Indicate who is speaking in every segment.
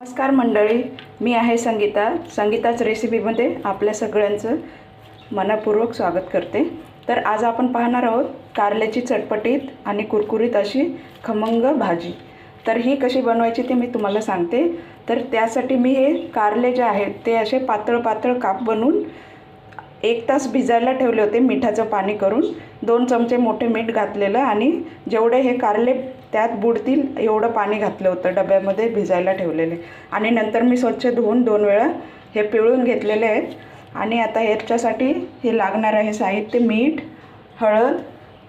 Speaker 1: नमस्कार मंडळी, मी आहे संगीताच रेसिपीमध्ये आपल्या सगळ्यांचं मनपूर्वक स्वागत करते। तर आज आपण पाहणार आहोत कारल्याची चटपटीत आणि कुरकुरीत अशी खमंग भाजी। तर ही कशी बनवायची ते मी तुम्हाला सांगते। तर त्यासाठी मी हे कारले जे आहेत ते असे पातळ पातळ काप बनवून 1 तास भिजायला ठेवले होते मिठाचं पाणी करून। 2 चमचे मोठे मीठ घातलेलं आणि जेवढे हे कारले त्यात बुडतील एवढं पाणी घातलं होतं डब्यामध्ये भिजायला ठेवलेले। आणि नंतर मी स्वच्छ धुवून 2 वेळा हे पिळून घेतलेले आहेत। आणि आता याच्यासाठी हे लागणार आहे साहित्य मीठ, हळद,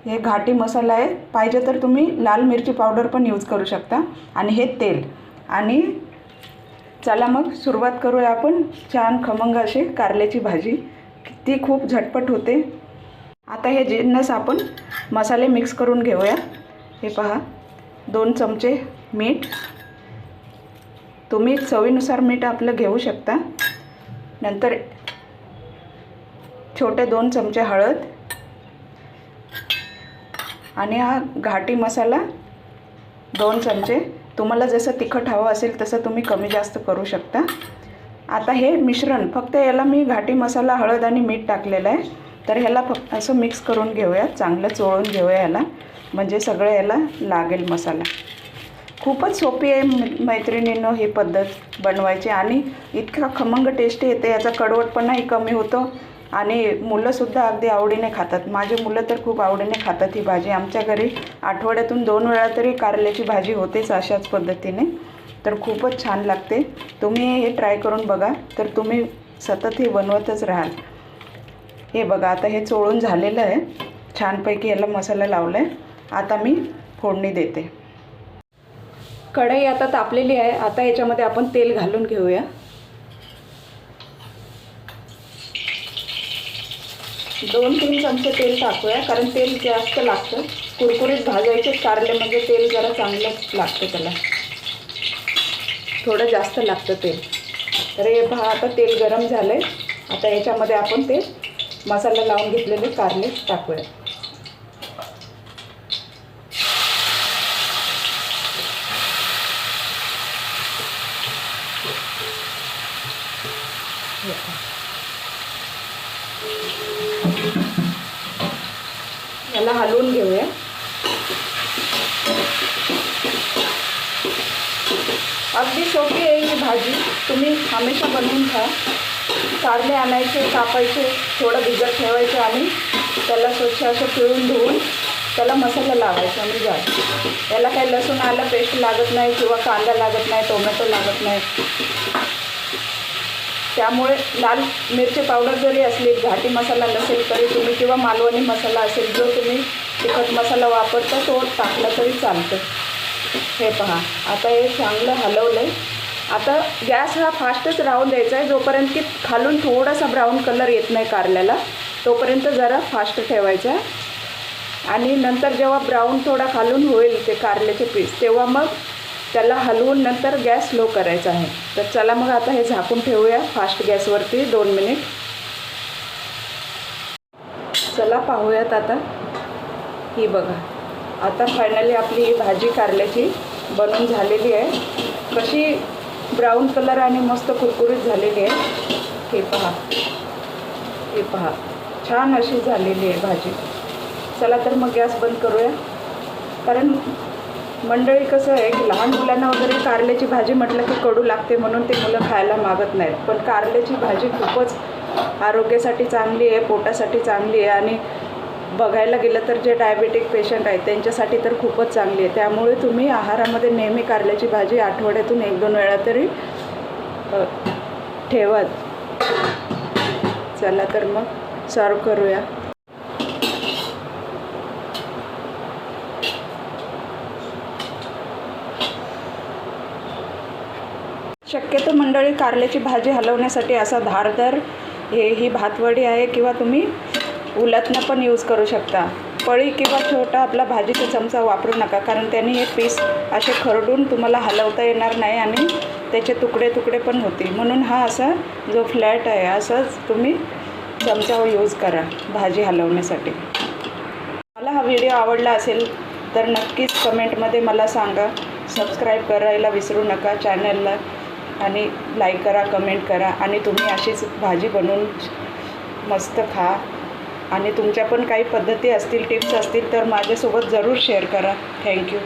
Speaker 1: हे घाटी मसाला आहे, पाहिजे तर तुम्ही लाल मिरची पावडर पण यूज करू शकता, आणि हे तेल। आणि चला मग सुरुवात करूया आपण छान खमंग अशी कारल्याची भाजी। ती खूप झटपट होते। आता हे जिन्नस आपण मसाले मिक्स करून घेऊया। हे पहा, 2 चमचे मीठ, तुम्ही चवीनुसार मीठ आपलं घेऊ शकता। नंतर छोटे 2 चमचे हळद, आणि हा घाटी मसाला 2 चमचे। तुम्हाला जसं तिखट हवं असेल तसं तुम्ही कमी जास्त करू शकता। आता हे मिश्रण फक्त याला मी घाटी मसाला, हळद आणि मीठ टाकलेलं आहे। तर ह्याला फक्त असं मिक्स करून घेऊया, चांगलं चोळून घेऊया याला, म्हणजे सगळं याला लागेल मसाला। खूपच सोपी आहे मैत्रिणींनो ही पद्धत बनवायची, आणि इतका खमंग टेस्टी येते, याचा कडवटपणाही कमी होतो, आणि मुलंसुद्धा अगदी आवडीने खातात। माझे मुलं तर खूप आवडीने खातात ही भाजी। आमच्या घरी आठवड्यातून 2 वेळा तरी कारल्याची भाजी होतेच अशाच पद्धतीने। तर खूपच छान लागते। तुम्ही हे ट्राय करून बघा, तर तुम्ही सतत हे बनवतच राहाल। हे बघा, आता हे चोळून झालेलं आहे, छानपैकी याला मसाला लावला आहे। आता मी फोडणी देते। कढई आता तापलेली आहे। आता याच्यामध्ये आपण तेल घालून घेऊया। 2-3 चमचे तेल टाकूया, कारण तेल जास्त लागतं। कुरकुरीत भाजायचे कारले म्हणजे तेल जरा चांगलं लागतं, त्याला थोडं जास्त लागतं तेल। तर हे पहा, आता तेल गरम झालं आहे। आता याच्यामध्ये आपण ते मसाला लावून घेतलेले कारले टाकूया। याला हलवून घेऊया। अगदी सोपी आहे ही भाजी, तुम्ही हमेशा बनवून खा। कारले आणायचे, कापायचे, थोडं भिजत ठेवायचे, आणि त्याला स्वच्छ असं पिळून धुवून त्याला मसाला लावायचा आणि झालं। याला काही लसूण आलं पेस्ट लागत नाही, किंवा कांदा लागत नाही, टोमॅटो लागत नाही। त्यामुळे लाल मिरची पावडर जरी असली, घाटी मसाला नसेल तरी तुम्ही, किंवा मालवणी मसाला असेल जो तुम्ही तिखट मसाला वापरता तो टाकला तरी चालतं। हे पहा, आता हे चांगलं हलवलं आहे। आता गॅस हा फास्टच राहून द्यायचा आहे, जोपर्यंत की खालून थोडासा ब्राऊन कलर येत नाही कारल्याला, तोपर्यंत जरा फास्ट ठेवायचा आहे। आणि नंतर जेव्हा ब्राऊन थोडा खालून होईल ते कारल्याचे पीस, तेव्हा मग त्याला हलवून नंतर गॅस स्लो करायचा आहे। तर चला मग आता हे झाकून ठेवूया फास्ट गॅसवरती 2 मिनिट। चला पाहूयात आता। ही बघा, आता फायनली आपली ही भाजी कारल्याची बनवून झालेली आहे। कशी ब्राऊन कलर आणि मस्त कुरकुरीत झालेली आहे। हे पहा, हे पहा, छान अशी झालेली आहे भाजी। चला तर मग गॅस बंद करूया, कारण मंडळी कसं आहे की लहान मुलांना वगैरे कारल्याची भाजी म्हटलं की कडू लागते, म्हणून ते मुलं खायला मागत नाहीत। पण कारल्याची भाजी खूपच आरोग्यासाठी चांगली आहे, पोटासाठी चांगली आहे, आणि बघायला गेलं तर जे डायबेटिक पेशंट आहेत त्यांच्यासाठी तर खूपच चांगली आहे। त्यामुळे तुम्ही आहारामध्ये नेहमी कारल्याची भाजी आठवड्यातून 1-2 वेळा तरी ठेवा। चला तर मग सर्व करूया। शक्यतो मंडळी कारल्याची भाजी हलवण्यासाठी असा धारदार ही भातवडी आहे, किंवा तुम्ही उलथनं पण यूज करू शकता। पळी किंवा छोटा आपला भाजीचा चमचा वापरू नका, कारण त्याने हे पीस असे खरडून तुम्हाला हलवता येणार नाही, आणि त्याचे तुकडे तुकडे पण होतील। म्हणून हा असा जो फ्लॅट आहे असाच तुम्ही चमचा यूज करा भाजी हलवण्यासाठी। मला हा व्हिडिओ आवडला असेल तर नक्कीच कमेंटमध्ये मला सांगा। सबस्क्राईब करायला विसरू नका चॅनलला। आणि लाईक करा, कमेंट करा आणि तुम्ही अशीच भाजी बनवून मस्त खा. आणि तुमच्या पण काही पद्धती असतील, टिप्स असतील तर माझ्यासोबत जरूर शेअर करा. थँक्यू.